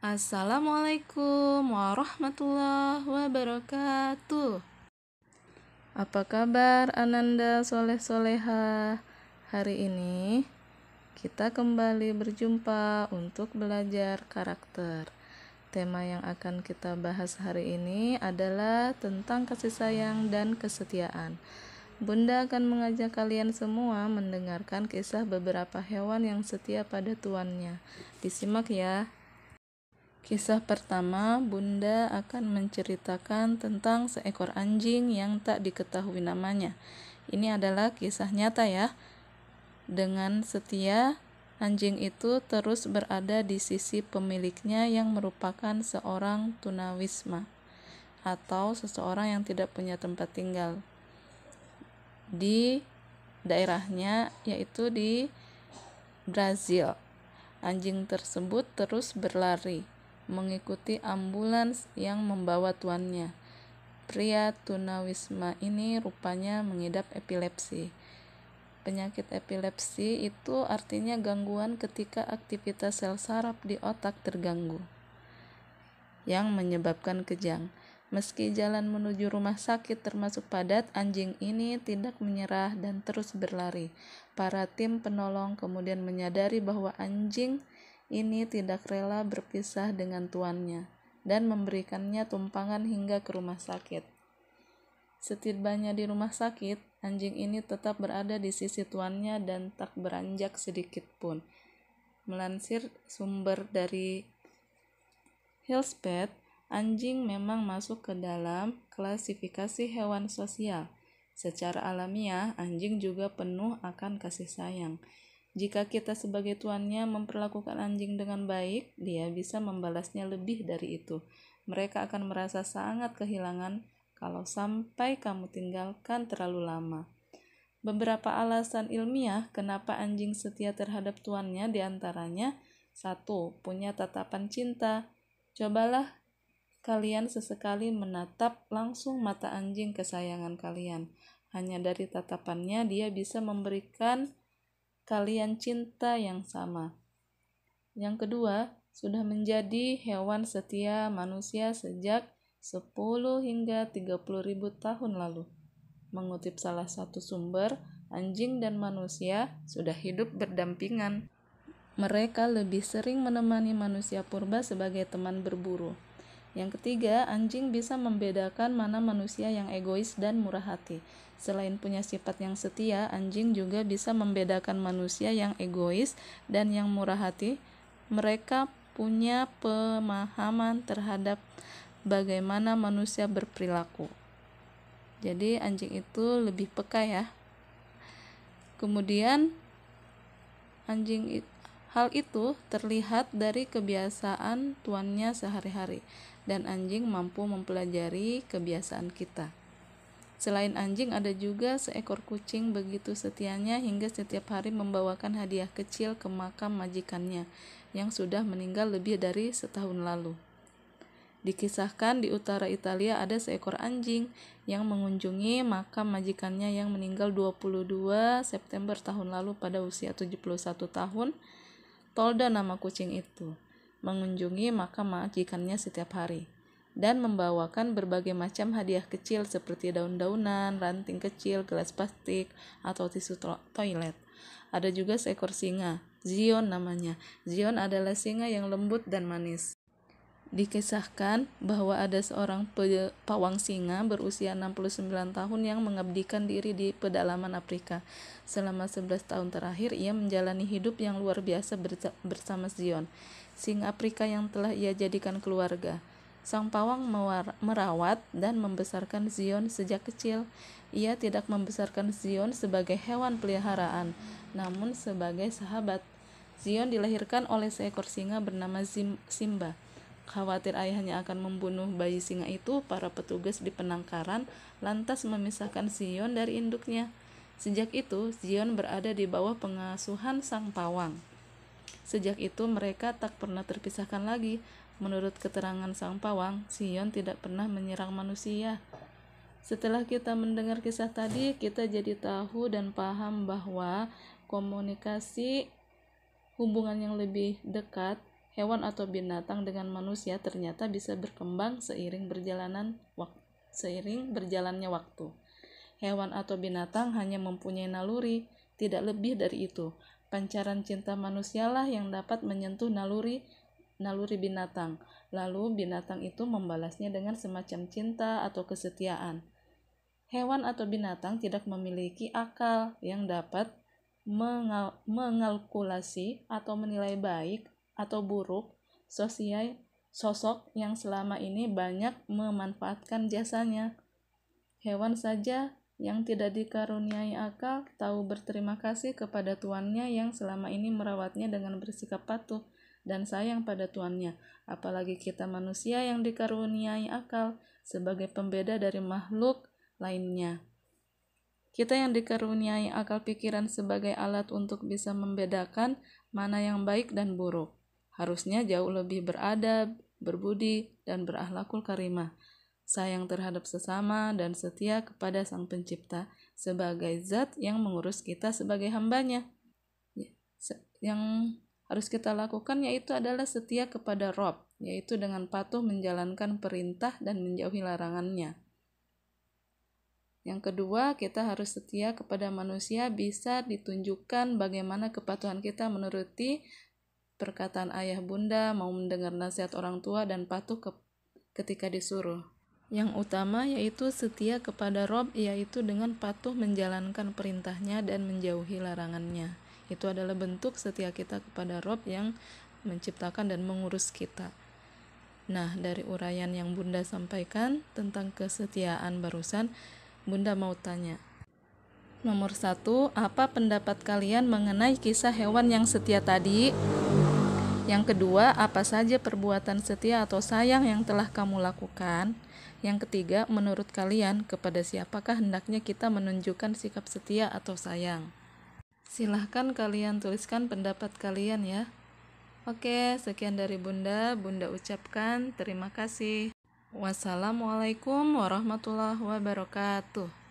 Assalamualaikum warahmatullahi wabarakatuh. Apa kabar Ananda Soleh Soleha? Hari ini kita kembali berjumpa untuk belajar karakter. Tema yang akan kita bahas hari ini adalah tentang kasih sayang dan kesetiaan. Bunda akan mengajak kalian semua mendengarkan kisah beberapa hewan yang setia pada tuannya. Disimak ya. Kisah pertama, Bunda akan menceritakan tentang seekor anjing yang tak diketahui namanya. Ini adalah kisah nyata ya. Dengan setia, anjing itu terus berada di sisi pemiliknya yang merupakan seorang tunawisma atau seseorang yang tidak punya tempat tinggal di daerahnya, yaitu di Brazil. Anjing tersebut terus berlari mengikuti ambulans yang membawa tuannya. Pria tunawisma ini rupanya mengidap epilepsi. Penyakit epilepsi itu artinya gangguan ketika aktivitas sel saraf di otak terganggu, yang menyebabkan kejang. Meski jalan menuju rumah sakit termasuk padat, anjing ini tidak menyerah dan terus berlari. Para tim penolong kemudian menyadari bahwa anjing ini tidak rela berpisah dengan tuannya dan memberikannya tumpangan hingga ke rumah sakit. Setibanya di rumah sakit, anjing ini tetap berada di sisi tuannya dan tak beranjak sedikit pun. Melansir sumber dari Healthpad, anjing memang masuk ke dalam klasifikasi hewan sosial. Secara alamiah, anjing juga penuh akan kasih sayang. Jika kita sebagai tuannya memperlakukan anjing dengan baik, dia bisa membalasnya lebih dari itu. Mereka akan merasa sangat kehilangan kalau sampai kamu tinggalkan terlalu lama. Beberapa alasan ilmiah kenapa anjing setia terhadap tuannya diantaranya: 1. Punya tatapan cinta. Cobalah kalian sesekali menatap langsung mata anjing kesayangan kalian. Hanya dari tatapannya dia bisa memberikan kalian cinta yang sama. Yang kedua, sudah menjadi hewan setia manusia sejak 10 hingga 30 ribu tahun lalu. Mengutip salah satu sumber, anjing dan manusia sudah hidup berdampingan. Mereka lebih sering menemani manusia purba sebagai teman berburu. Yang ketiga, anjing bisa membedakan mana manusia yang egois dan murah hati. Selain punya sifat yang setia, anjing juga bisa membedakan manusia yang egois dan yang murah hati. Mereka punya pemahaman terhadap bagaimana manusia berperilaku. Jadi anjing itu lebih peka ya. Kemudian hal itu terlihat dari kebiasaan tuannya sehari-hari, dan anjing mampu mempelajari kebiasaan kita. Selain anjing, ada juga seekor kucing begitu setianya hingga setiap hari membawakan hadiah kecil ke makam majikannya yang sudah meninggal lebih dari setahun lalu. Dikisahkan di utara Italia ada seekor anjing yang mengunjungi makam majikannya yang meninggal 22 September tahun lalu pada usia 71 tahun. Toldo nama kucing itu, mengunjungi makam majikannya setiap hari dan membawakan berbagai macam hadiah kecil seperti daun-daunan, ranting kecil, gelas plastik, atau tisu toilet. Ada juga seekor singa, Zion namanya. Zion adalah singa yang lembut dan manis. Dikisahkan bahwa ada seorang pawang singa berusia 69 tahun yang mengabdikan diri di pedalaman Afrika. Selama 11 tahun terakhir, ia menjalani hidup yang luar biasa bersama Zion, singa Afrika yang telah ia jadikan keluarga. Sang pawang merawat dan membesarkan Zion sejak kecil. Ia tidak membesarkan Zion sebagai hewan peliharaan, namun sebagai sahabat. Zion dilahirkan oleh seekor singa bernama Simba. Khawatir ayahnya akan membunuh bayi singa itu, para petugas di penangkaran lantas memisahkan Zion dari induknya. Sejak itu, Zion berada di bawah pengasuhan sang pawang. Sejak itu mereka tak pernah terpisahkan lagi. Menurut keterangan sang pawang, Zion tidak pernah menyerang manusia. Setelah kita mendengar kisah tadi, kita jadi tahu dan paham bahwa komunikasi hubungan yang lebih dekat hewan atau binatang dengan manusia ternyata bisa berkembang seiring berjalannya waktu. Hewan atau binatang hanya mempunyai naluri, tidak lebih dari itu. Pancaran cinta manusialah yang dapat menyentuh naluri binatang. Lalu binatang itu membalasnya dengan semacam cinta atau kesetiaan. Hewan atau binatang tidak memiliki akal yang dapat mengalkulasi atau menilai baik atau buruk sosok yang selama ini banyak memanfaatkan jasanya. Hewan saja yang tidak dikaruniai akal tahu berterima kasih kepada tuannya yang selama ini merawatnya dengan bersikap patuh dan sayang pada tuannya. Apalagi kita manusia yang dikaruniai akal sebagai pembeda dari makhluk lainnya. Kita yang dikaruniai akal pikiran sebagai alat untuk bisa membedakan mana yang baik dan buruk. Harusnya jauh lebih beradab, berbudi, dan berakhlakul karimah. Sayang terhadap sesama dan setia kepada Sang Pencipta sebagai zat yang mengurus kita sebagai hambanya. Yang harus kita lakukan yaitu adalah setia kepada Rob, yaitu dengan patuh menjalankan perintah dan menjauhi larangannya. Yang kedua, kita harus setia kepada manusia bisa ditunjukkan bagaimana kepatuhan kita menuruti perkataan ayah bunda, mau mendengar nasihat orang tua, dan patuh ketika disuruh. Yang utama yaitu setia kepada Rob, yaitu dengan patuh menjalankan perintahnya dan menjauhi larangannya. Itu adalah bentuk setia kita kepada Rob yang menciptakan dan mengurus kita. Nah, dari uraian yang Bunda sampaikan tentang kesetiaan barusan, Bunda mau tanya. Nomor 1, apa pendapat kalian mengenai kisah hewan yang setia tadi? Yang kedua, apa saja perbuatan setia atau sayang yang telah kamu lakukan? Yang ketiga, menurut kalian, kepada siapakah hendaknya kita menunjukkan sikap setia atau sayang? Silahkan kalian tuliskan pendapat kalian ya. Oke, sekian dari Bunda. Bunda ucapkan terima kasih. Wassalamualaikum warahmatullahi wabarakatuh.